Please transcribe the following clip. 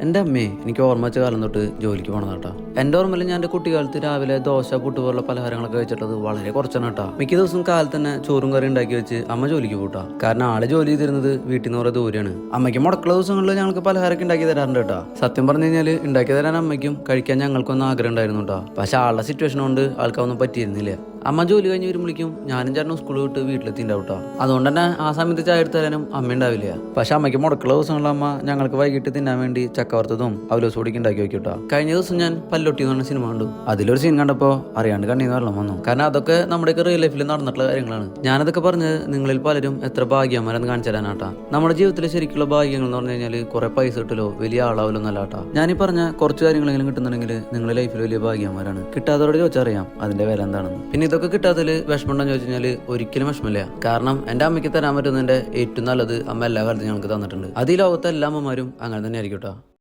എൻ്റെ അമ്മയെ എനിക്ക് ഓർമ്മ വെച്ച കാലം തൊട്ട് ജോലിക്ക് പോകണം കേട്ടോ. എൻ്റെ ഓർമ്മയിൽ ഞാൻ എൻ്റെ കുട്ടിക്കാലത്ത് രാവിലെ ദോശ പുട്ട് പോലുള്ള പലഹാരങ്ങളൊക്കെ കഴിച്ചിട്ടത് വളരെ കുറച്ചാണ് കേട്ടോ. മിക്ക ദിവസം കാലത്ത് തന്നെ ചോറും കറി ഉണ്ടാക്കി വെച്ച് അമ്മ ജോലിക്ക് പോട്ടാ. കാരണം ആള് ജോലി ചെയ്തിരുന്നത് വീട്ടിൽ നിന്ന് കുറേ ദൂരെയാണ്. അമ്മയ്ക്ക് മുടക്കുള്ള ദിവസങ്ങളിൽ ഞങ്ങൾക്ക് പലഹാരമൊക്കെ ഉണ്ടാക്കി തരാറുണ്ട് കേട്ടോ. സത്യം പറഞ്ഞു കഴിഞ്ഞാൽ ഉണ്ടാക്കി തരാൻ അമ്മയ്ക്കും കഴിക്കാൻ ഞങ്ങൾക്കൊന്നും ആഗ്രഹം ഉണ്ടായിരുന്നു കേട്ടോ. പക്ഷെ ആളുടെ സിറ്റുവേഷൻ കൊണ്ട് ആൾക്കൊന്നും പറ്റിയിരുന്നില്ല. അമ്മ ജോലി കഴിഞ്ഞ് വരുമ്പോഴേക്കും ഞാനും ചേട്ടനും സ്കൂളിൽ വിട്ട് വീട്ടിലെത്തിണ്ടാവും കേട്ടോ. അതുകൊണ്ട് തന്നെ ആ സമയത്ത് ചായ എടുത്ത് തരാനും അമ്മ ഉണ്ടാവില്ല. പക്ഷെ അമ്മയ്ക്ക് മുടക്കുള്ള ദിവസങ്ങളിൽ അമ്മ ഞങ്ങൾക്ക് വൈകിട്ട് തിന്നാൻ വേണ്ടി ചക്കവറുത്തതും അവലോസ് പൊടിക്ക് ഉണ്ടാക്കി വെക്കും കേട്ടോ. കഴിഞ്ഞ ദിവസം ഞാൻ പല്ലൊട്ടി എന്ന് പറഞ്ഞ സിനിമ കണ്ടു. അതിലൊരു സീൻ കണ്ടപ്പോൾ അറിയാണ്ട് കണ്ണീന്ന് വെള്ളം വന്നു. കാരണം അതൊക്കെ നമ്മുടെയൊക്കെ റിയൽ ലൈഫിൽ നടന്നിട്ടുള്ള കാര്യങ്ങളാണ്. ഞാനതൊക്കെ പറഞ്ഞത് നിങ്ങളിൽ പലരും എത്ര ഭാഗ്യമാരെന്ന് കാണിച്ചു തരാനാട്ടാ. നമ്മുടെ ജീവിതത്തിൽ ശരിക്കുള്ള ഭാഗ്യങ്ങൾ എന്ന് പറഞ്ഞു കഴിഞ്ഞാൽ കുറെ പൈസ കിട്ടലോ വലിയ ആളാവലോ എന്നല്ല കേട്ടോ. ഞാനീ പറഞ്ഞ കുറച്ച് കാര്യങ്ങളെങ്കിലും കിട്ടുന്നുണ്ടെങ്കിൽ നിങ്ങളുടെ ലൈഫിൽ വലിയ ഭാഗ്യമാരാണ്. കിട്ടാത്തവരോട് ചോദിച്ചറിയാം അതിന്റെ വില എന്താണെന്ന്. പിന്നെ ഇതൊക്കെ കിട്ടാത്തതിൽ വിഷമമുണ്ടെന്ന് ചോദിച്ചു കഴിഞ്ഞാൽ ഒരിക്കലും വിഷമമില്ല. കാരണം എൻ്റെ അമ്മയ്ക്ക് തരാൻ പറ്റുന്നതിന്റെ ഏറ്റവും നല്ലത് അമ്മ എല്ലാ കാലത്തും ഞങ്ങൾക്ക് തന്നിട്ടുണ്ട്. അത് ഈ ലോകത്തെ എല്ലാ അമ്മമാരും അങ്ങനെ തന്നെ ആയിരിക്കും കേട്ടോ.